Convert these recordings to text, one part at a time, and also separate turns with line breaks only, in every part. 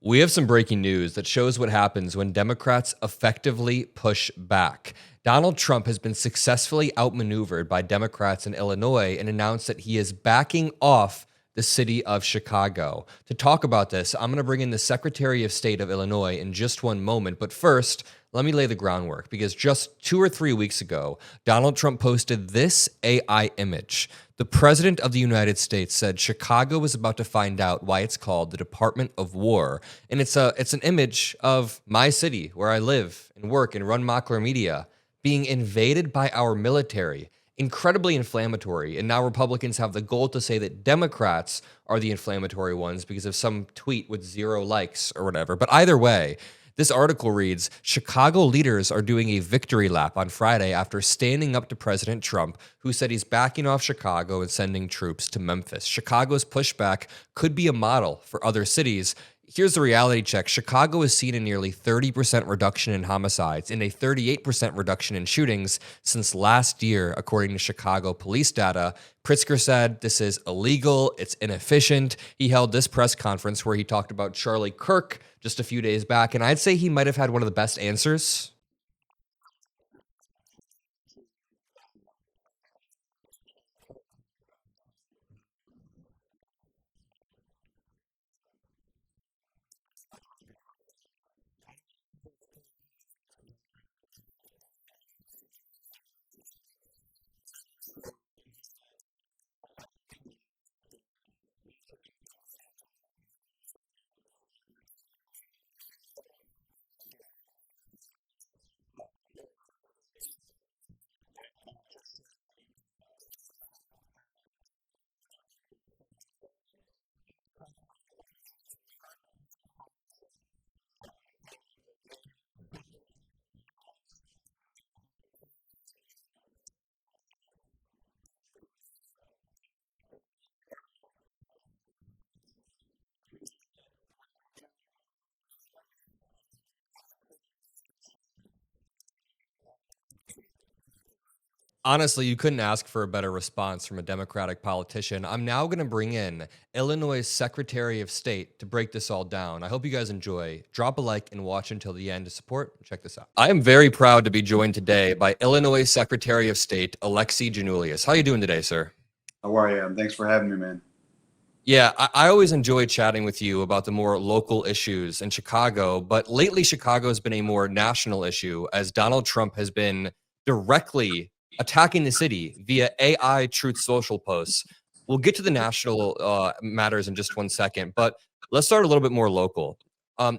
We have some breaking news that shows what happens when Democrats effectively push back. Donald Trump has been successfully outmaneuvered by Democrats in Illinois and announced that he is backing off the city of Chicago. To talk about this, I'm going to bring in the Secretary of State of Illinois in just one moment. But first, let me lay the groundwork because just 2 or 3 weeks ago, Donald Trump posted this AI image. The President of the United States said Chicago was about to find out why it's called the Department of War. And it's an image of my city where I live and work and run Mockler Media being invaded by our military. Incredibly inflammatory. And now Republicans have the goal to say that Democrats are the inflammatory ones because of some tweet with 0 likes or whatever. But either way, this article reads, Chicago leaders are doing a victory lap on Friday after standing up to President Trump, who said he's backing off Chicago and sending troops to Memphis. Chicago's pushback could be a model for other cities. Here's the reality check. Chicago has seen a nearly 30% reduction in homicides and a 38% reduction in shootings since last year, according to Chicago police data. Pritzker said this is illegal, it's inefficient. He held this press conference where he talked about Charlie Kirk just a few days back, and I'd say he might have had one of the best answers. Honestly, you couldn't ask for a better response from a Democratic politician. I'm now going to bring in Illinois' Secretary of State to break this all down. I hope you guys enjoy. Drop a like and watch until the end to support. Check this out. I am very proud to be joined today by Illinois Secretary of State, Alexi Giannoulias. How are you doing today, sir?
How are you? Thanks for having me, man.
Yeah, I always enjoy chatting with you about the more local issues in Chicago, but lately Chicago has been a more national issue as Donald Trump has been directly attacking the city via AI Truth Social posts. We'll get to the national matters in just one second, but let's start a little bit more local.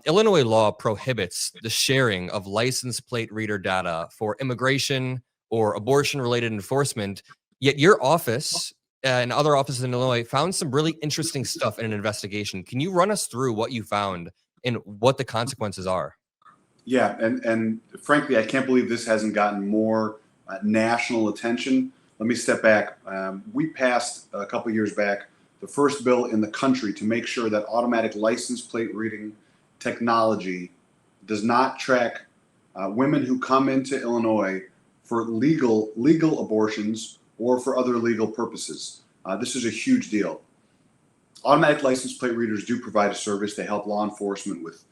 Illinois law prohibits the sharing of license plate reader data for immigration or abortion-related enforcement, yet your office and other offices in Illinois found some really interesting stuff in an investigation. Can you run us through what you found and what the consequences are?
Yeah, and frankly, I can't believe this hasn't gotten more national attention. Let me step back. We passed a couple years back the first bill in the country to make sure that automatic license plate reading technology does not track women who come into Illinois for legal abortions or for other legal purposes. This is a huge deal. Automatic license plate readers do provide a service. They help law enforcement with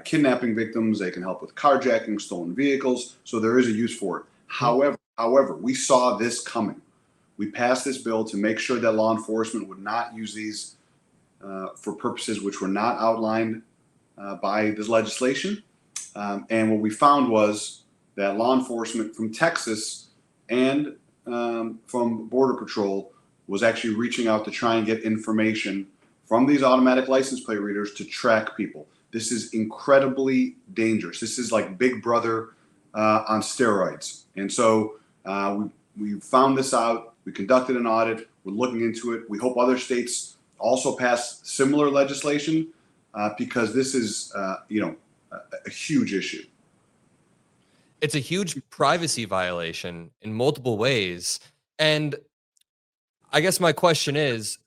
kidnapping victims. They can help with carjacking, stolen vehicles. So there is a use for it. However, we saw this coming. We passed this bill to make sure that law enforcement would not use these for purposes which were not outlined by this legislation. And what we found was that law enforcement from Texas and from Border Patrol was actually reaching out to try and get information from these automatic license plate readers to track people. This is incredibly dangerous. This is like Big Brother on steroids. And so we found this out. We conducted an audit. We're looking into it. We hope other states also pass similar legislation because this is, a huge issue.
It's a huge privacy violation in multiple ways. And I guess my question is,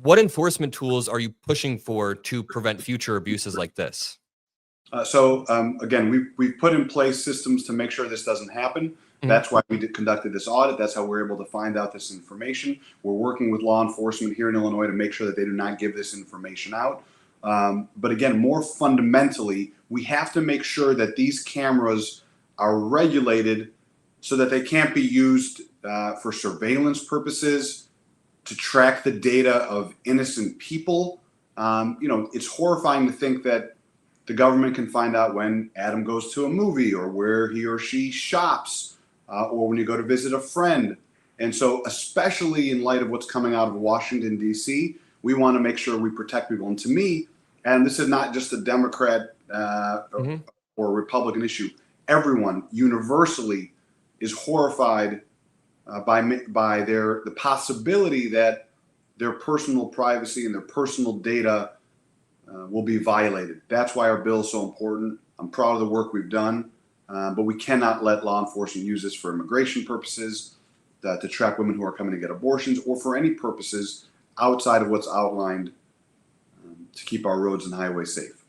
what enforcement tools are you pushing for to prevent future abuses like this?
Again, we've put in place systems to make sure this doesn't happen. That's why we conducted this audit. That's how we're able to find out this information. We're working with law enforcement here in Illinois to make sure that they do not give this information out. But again, more fundamentally, we have to make sure that these cameras are regulated so that they can't be used for surveillance purposes, to track the data of innocent people. It's horrifying to think that the government can find out when Adam goes to a movie, or where he or she shops, or when you go to visit a friend. And so, especially in light of what's coming out of Washington, D.C., we want to make sure we protect people. And to me, and this is not just a Democrat or Republican issue, everyone universally is horrified by the possibility that their personal privacy and their personal data will be violated. That's why our bill is so important. I'm proud of the work we've done, but we cannot let law enforcement use this for immigration purposes, to track women who are coming to get abortions, or for any purposes outside of what's outlined to keep our roads and highways safe.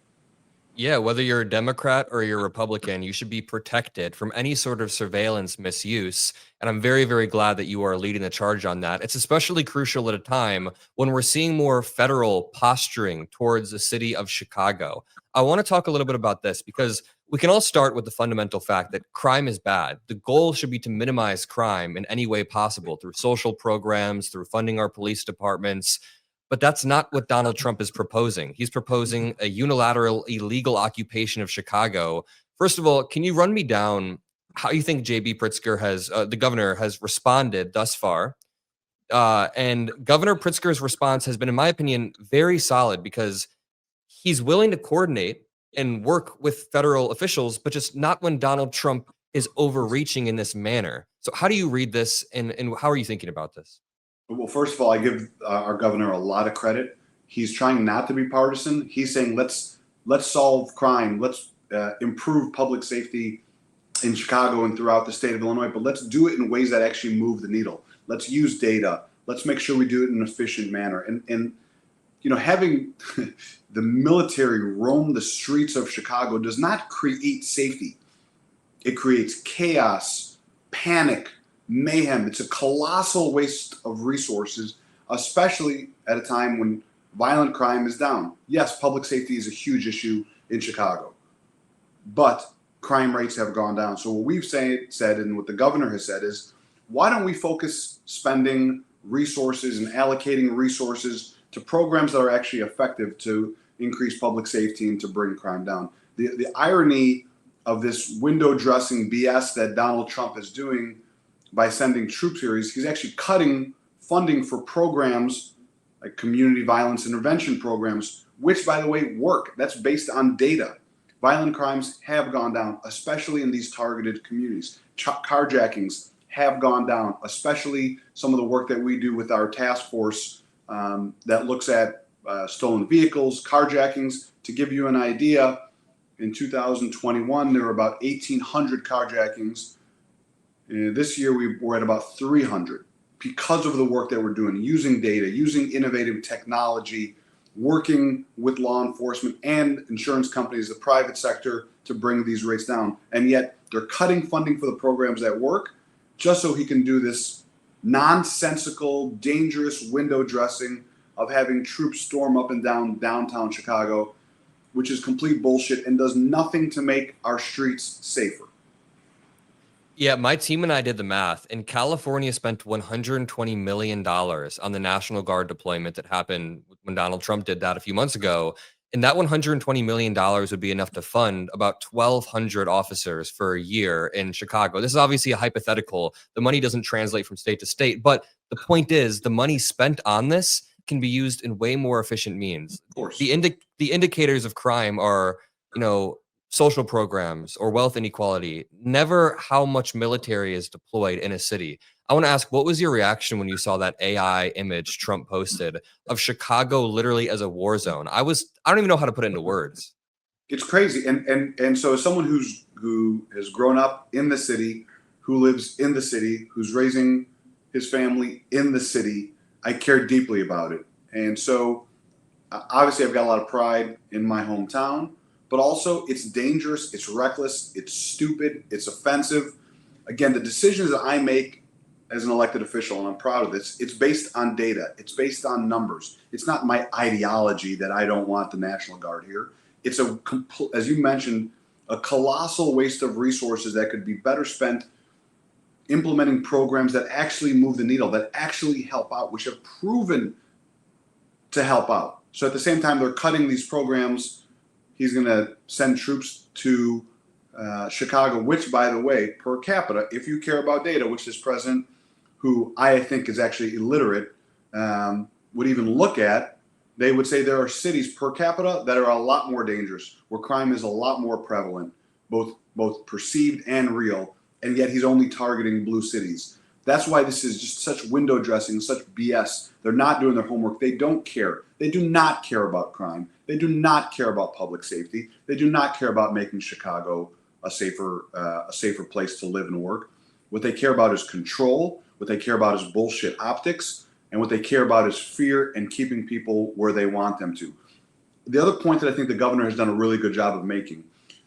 Yeah, whether you're a Democrat or you're a Republican, you should be protected from any sort of surveillance misuse. And I'm very, very glad that you are leading the charge on that. It's especially crucial at a time when we're seeing more federal posturing towards the city of Chicago. I want to talk a little bit about this because we can all start with the fundamental fact that crime is bad. The goal should be to minimize crime in any way possible through social programs, through funding our police departments. But that's not what Donald Trump is proposing. He's proposing a unilateral illegal occupation of Chicago. First of all, can you run me down how you think J.B. Pritzker the governor, has responded thus far? And Governor Pritzker's response has been, in my opinion, very solid, because he's willing to coordinate and work with federal officials, but just not when Donald Trump is overreaching in this manner. So how do you read this, and how are you thinking about this?
Well, first of all, I give our governor a lot of credit. He's trying not to be partisan. He's saying, let's solve crime. Let's improve public safety in Chicago and throughout the state of Illinois, but let's do it in ways that actually move the needle. Let's use data. Let's make sure we do it in an efficient manner. And having the military roam the streets of Chicago does not create safety. It creates chaos, panic, mayhem. It's a colossal waste of resources, especially at a time when violent crime is down. Yes, public safety is a huge issue in Chicago, but crime rates have gone down. So what we've said, and what the governor has said, is, why don't we focus spending resources and allocating resources to programs that are actually effective to increase public safety and to bring crime down? The irony of this window dressing BS that Donald Trump is doing by sending troops here, he's actually cutting funding for programs like community violence intervention programs, which, by the way, work. That's based on data. Violent crimes have gone down, especially in these targeted communities. Carjackings have gone down, especially some of the work that we do with our task force that looks at stolen vehicles, carjackings. To give you an idea, in 2021, there were about 1,800 carjackings. This year, we were at about 300 because of the work that we're doing, using data, using innovative technology, working with law enforcement and insurance companies, the private sector, to bring these rates down. And yet they're cutting funding for the programs that work just so he can do this nonsensical, dangerous window dressing of having troops storm up and down downtown Chicago, which is complete bullshit and does nothing to make our streets safer.
Yeah, my team and I did the math, and California spent $120 million on the National Guard deployment that happened when Donald Trump did that a few months ago. And that $120 million would be enough to fund about 1,200 officers for a year in Chicago. This is obviously a hypothetical. The money doesn't translate from state to state. But the point is, the money spent on this can be used in way more efficient means.
Of course.
The indicators of crime are, social programs or wealth inequality, never how much military is deployed in a city. I want to ask, what was your reaction when you saw that AI image Trump posted of Chicago literally as a war zone? I don't even know how to put it into words.
It's crazy. And so as someone who has grown up in the city, who lives in the city, who's raising his family in the city, I care deeply about it. And so obviously I've got a lot of pride in my hometown, but also it's dangerous, it's reckless, it's stupid, it's offensive. Again, the decisions that I make as an elected official, and I'm proud of this, it's based on data. It's based on numbers. It's not my ideology that I don't want the National Guard here. It's as you mentioned, a colossal waste of resources that could be better spent implementing programs that actually move the needle, that actually help out, which have proven to help out. So at the same time, they're cutting these programs. He's going to send troops to Chicago, which, by the way, per capita, if you care about data, which this president, who I think is actually illiterate, would even look at, they would say there are cities per capita that are a lot more dangerous, where crime is a lot more prevalent, both perceived and real, and yet he's only targeting blue cities. That's why this is just such window dressing, such BS. They're not doing their homework. They don't care. They do not care about crime. They do not care about public safety. They do not care about making Chicago a safer place to live and work. What they care about is control. What they care about is bullshit optics. And what they care about is fear and keeping people where they want them to. The other point that I think the governor has done a really good job of making,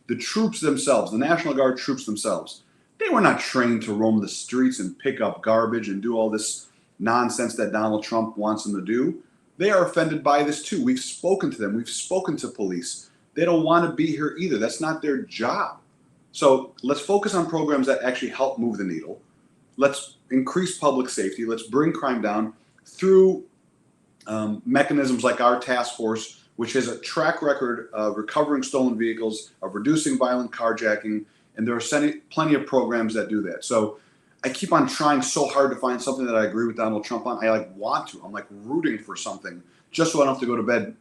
the troops themselves, the National Guard troops themselves, they were not trained to roam the streets and pick up garbage and do all this nonsense that Donald Trump wants them to do. They are offended by this too. We've spoken to them. We've spoken to police. They don't want to be here either. That's not their job. So let's focus on programs that actually help move the needle. Let's increase public safety. Let's bring crime down through mechanisms like our task force, which has a track record of recovering stolen vehicles, of reducing violent carjacking, and there are plenty of programs that do that. So I keep on trying so hard to find something that I agree with Donald Trump on. I want to. I'm rooting for something just so I don't have to go to bed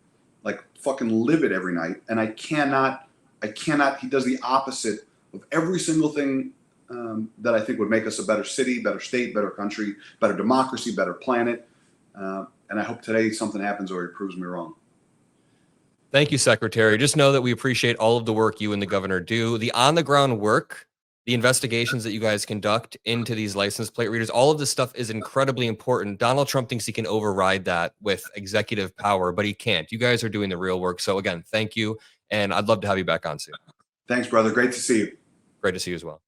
fucking livid every night. And I cannot. He does the opposite of every single thing that I think would make us a better city, better state, better country, better democracy, better planet. And I hope today something happens or he proves me wrong.
Thank you, Secretary. Just know that we appreciate all of the work you and the governor do. The on-the-ground work, the investigations that you guys conduct into these license plate readers, all of this stuff is incredibly important. Donald Trump thinks he can override that with executive power, but he can't. You guys are doing the real work. So again, thank you. And I'd love to have you back on soon.
Thanks, brother. Great to see you.
Great to see you as well.